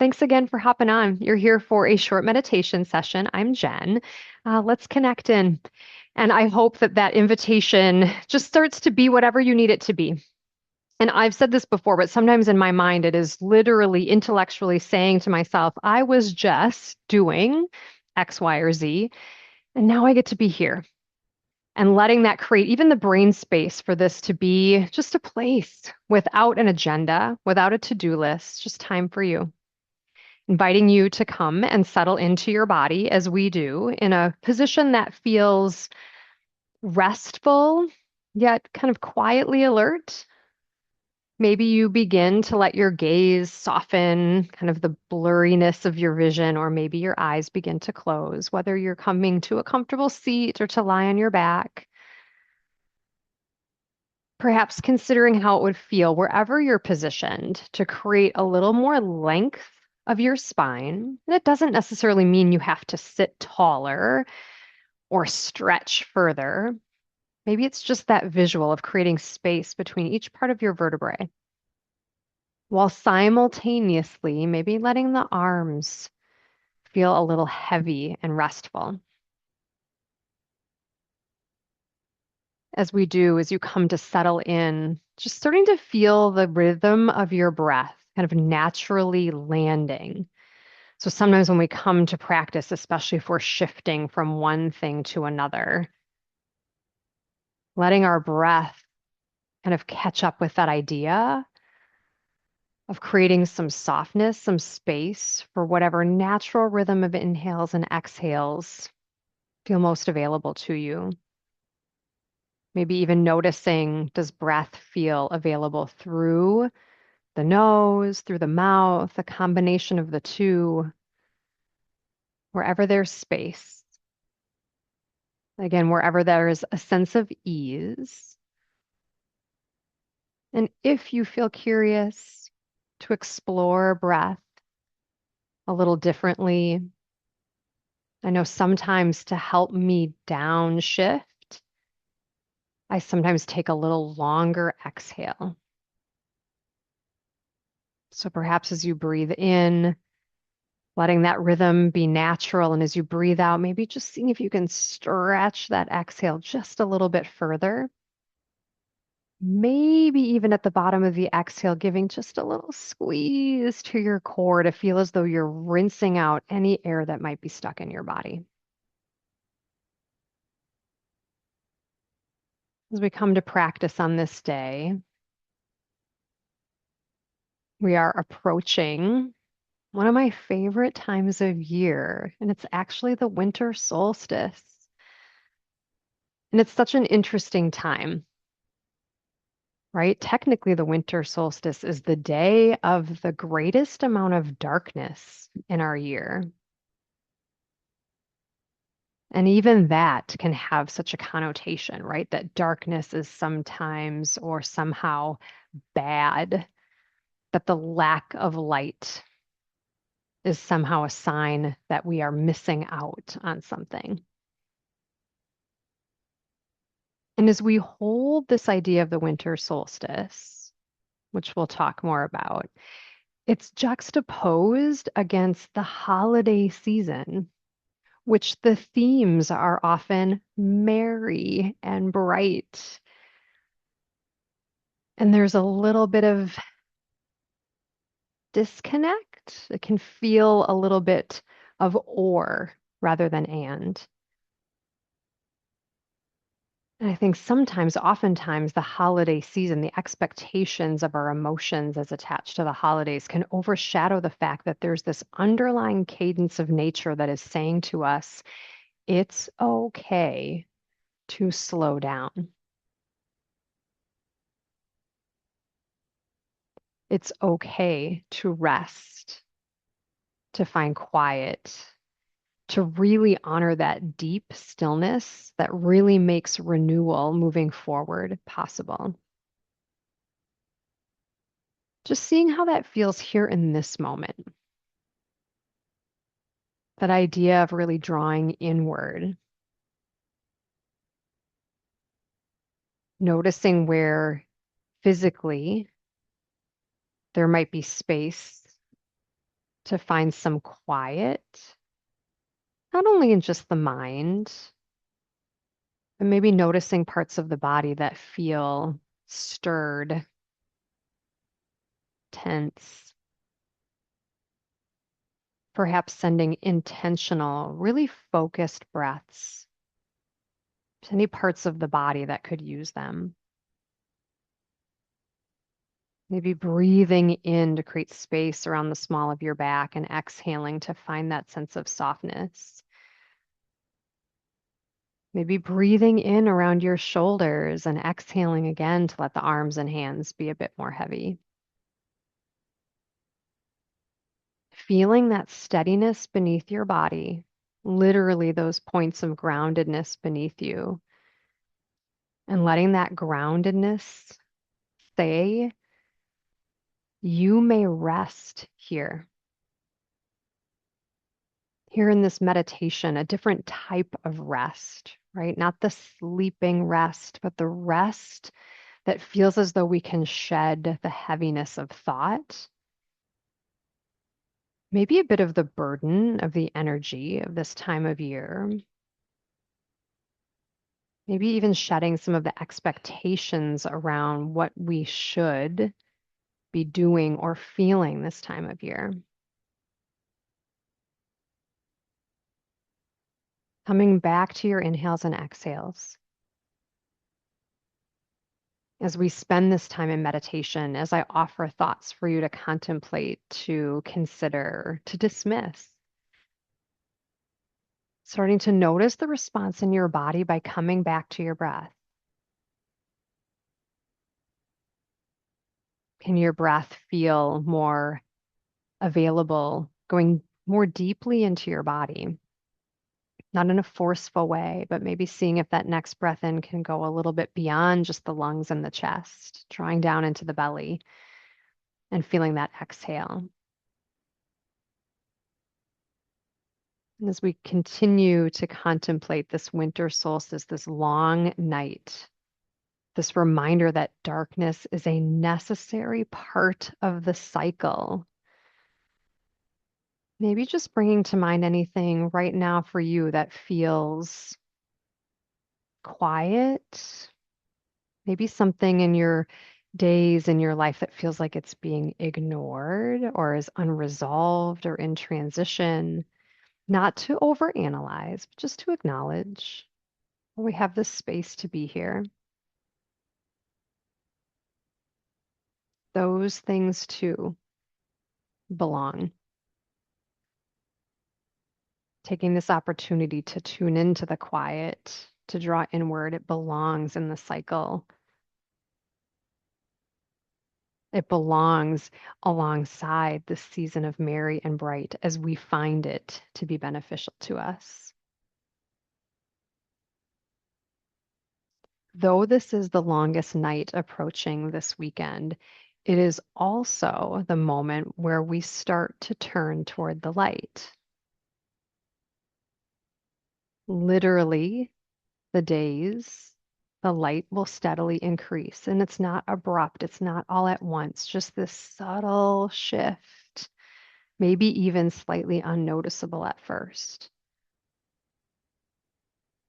Thanks again for hopping on. You're here for a short meditation session. I'm Jen. Let's connect in. And I hope that that invitation just starts to be whatever you need it to be. And I've said this before, but sometimes in my mind, it is literally intellectually saying to myself, I was just doing X, Y, or Z, and now I get to be here. And letting that create even the brain space for this to be just a place without an agenda, without a to-do list, just time for you. Inviting you to come and settle into your body as we do in a position that feels restful, yet kind of quietly alert. Maybe you begin to let your gaze soften kind of the blurriness of your vision, or maybe your eyes begin to close, whether you're coming to a comfortable seat or to lie on your back. Perhaps considering how it would feel wherever you're positioned to create a little more length of your spine. And it doesn't necessarily mean you have to sit taller or stretch further. Maybe it's just that visual of creating space between each part of your vertebrae, while simultaneously maybe letting the arms feel a little heavy and restful. As we do, as you come to settle in, just starting to feel the rhythm of your breath kind of naturally landing. So sometimes when we come to practice, especially if we're shifting from one thing to another, letting our breath kind of catch up with that idea of creating some softness, some space for whatever natural rhythm of inhales and exhales feel most available to you. Maybe even noticing, does breath feel available through the nose, through the mouth, a combination of the two, wherever there's space. Again, wherever there is a sense of ease. And if you feel curious to explore breath a little differently, I know sometimes to help me downshift, I sometimes take a little longer exhale. So perhaps as you breathe in, letting that rhythm be natural. And as you breathe out, maybe just seeing if you can stretch that exhale just a little bit further. Maybe even at the bottom of the exhale, giving just a little squeeze to your core to feel as though you're rinsing out any air that might be stuck in your body. As we come to practice on this day, we are approaching one of my favorite times of year, and it's actually the winter solstice. And it's such an interesting time, right? Technically, the winter solstice is the day of the greatest amount of darkness in our year. And even that can have such a connotation, right? That darkness is sometimes or somehow bad, that the lack of light is somehow a sign that we are missing out on something. And as we hold this idea of the winter solstice, which we'll talk more about, it's juxtaposed against the holiday season, which the themes are often merry and bright. And there's a little bit of disconnect. It can feel a little bit of or rather than and. And I think sometimes, oftentimes, the holiday season, the expectations of our emotions as attached to the holidays can overshadow the fact that there's this underlying cadence of nature that is saying to us, it's okay to slow down. It's okay to rest, to find quiet, to really honor that deep stillness that really makes renewal moving forward possible. Just seeing how that feels here in this moment. That idea of really drawing inward, noticing where physically there might be space to find some quiet, not only in just the mind, but maybe noticing parts of the body that feel stirred, tense, perhaps sending intentional, really focused breaths to any parts of the body that could use them. Maybe breathing in to create space around the small of your back and exhaling to find that sense of softness. Maybe breathing in around your shoulders and exhaling again to let the arms and hands be a bit more heavy. Feeling that steadiness beneath your body, literally those points of groundedness beneath you, and letting that groundedness say, you may rest here. Here in this meditation, a different type of rest, right? Not the sleeping rest, but the rest that feels as though we can shed the heaviness of thought, maybe a bit of the burden of the energy of this time of year, maybe even shedding some of the expectations around what we should be doing or feeling this time of year. Coming back to your inhales and exhales. As we spend this time in meditation, as I offer thoughts for you to contemplate, to consider, to dismiss, starting to notice the response in your body by coming back to your breath. Can your breath feel more available, going more deeply into your body? Not in a forceful way, but maybe seeing if that next breath in can go a little bit beyond just the lungs and the chest, drawing down into the belly and feeling that exhale. And as we continue to contemplate this winter solstice, this long night, this reminder that darkness is a necessary part of the cycle. Maybe just bringing to mind anything right now for you that feels quiet, maybe something in your days in your life that feels like it's being ignored or is unresolved or in transition, not to overanalyze, but just to acknowledge we have this space to be here. Those things too belong. Taking this opportunity to tune into the quiet, to draw inward, it belongs in the cycle. It belongs alongside the season of merry and bright as we find it to be beneficial to us. Though this is the longest night approaching this weekend, it is also the moment where we start to turn toward the light. Literally, the days, the light will steadily increase. And it's not abrupt, it's not all at once, just this subtle shift, maybe even slightly unnoticeable at first.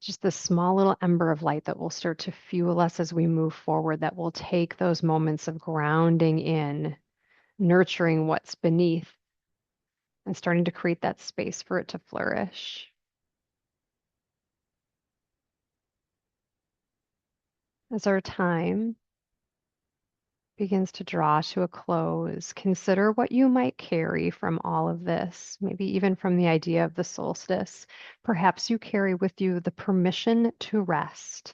Just this small little ember of light that will start to fuel us as we move forward, that will take those moments of grounding in, nurturing what's beneath, and starting to create that space for it to flourish. As our time begins to draw to a close, consider what you might carry from all of this, maybe even from the idea of the solstice. Perhaps you carry with you the permission to rest,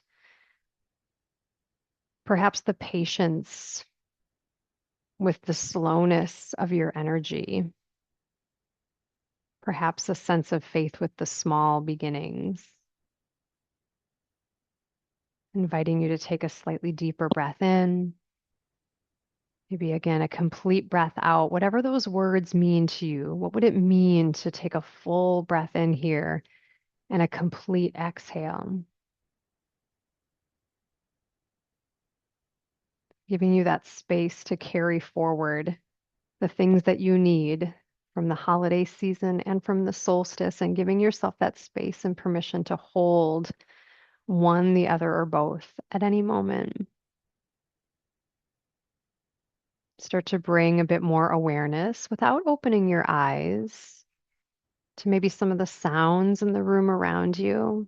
perhaps the patience with the slowness of your energy, perhaps a sense of faith with the small beginnings. Inviting you to take a slightly deeper breath in. Maybe again, a complete breath out, whatever those words mean to you. What would it mean to take a full breath in here and a complete exhale? Giving you that space to carry forward the things that you need from the holiday season and from the solstice, and giving yourself that space and permission to hold one, the other, or both at any moment. Start to bring a bit more awareness without opening your eyes to maybe some of the sounds in the room around you.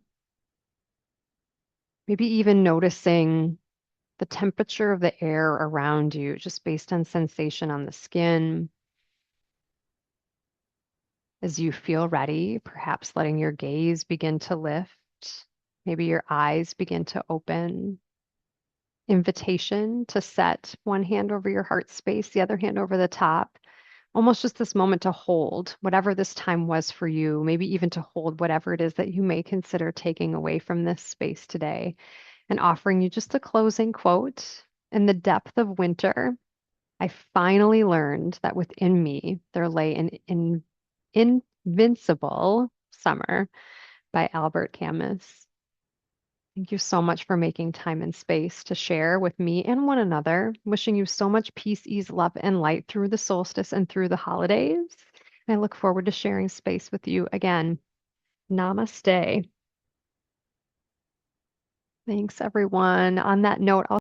Maybe even noticing the temperature of the air around you, just based on sensation on the skin. As you feel ready, perhaps letting your gaze begin to lift, maybe your eyes begin to open. Invitation to set one hand over your heart space, the other hand over the top. Almost just this moment to hold whatever this time was for you, maybe even to hold whatever it is that you may consider taking away from this space today, and offering you just a closing quote. In the depth of winter, I finally learned that within me there lay an invincible summer, by Albert Camus. Thank you so much for making time and space to share with me and one another. Wishing you so much peace, ease, love, and light through the solstice and through the holidays. I look forward to sharing space with you again. Namaste. Thanks, everyone. On that note, I'll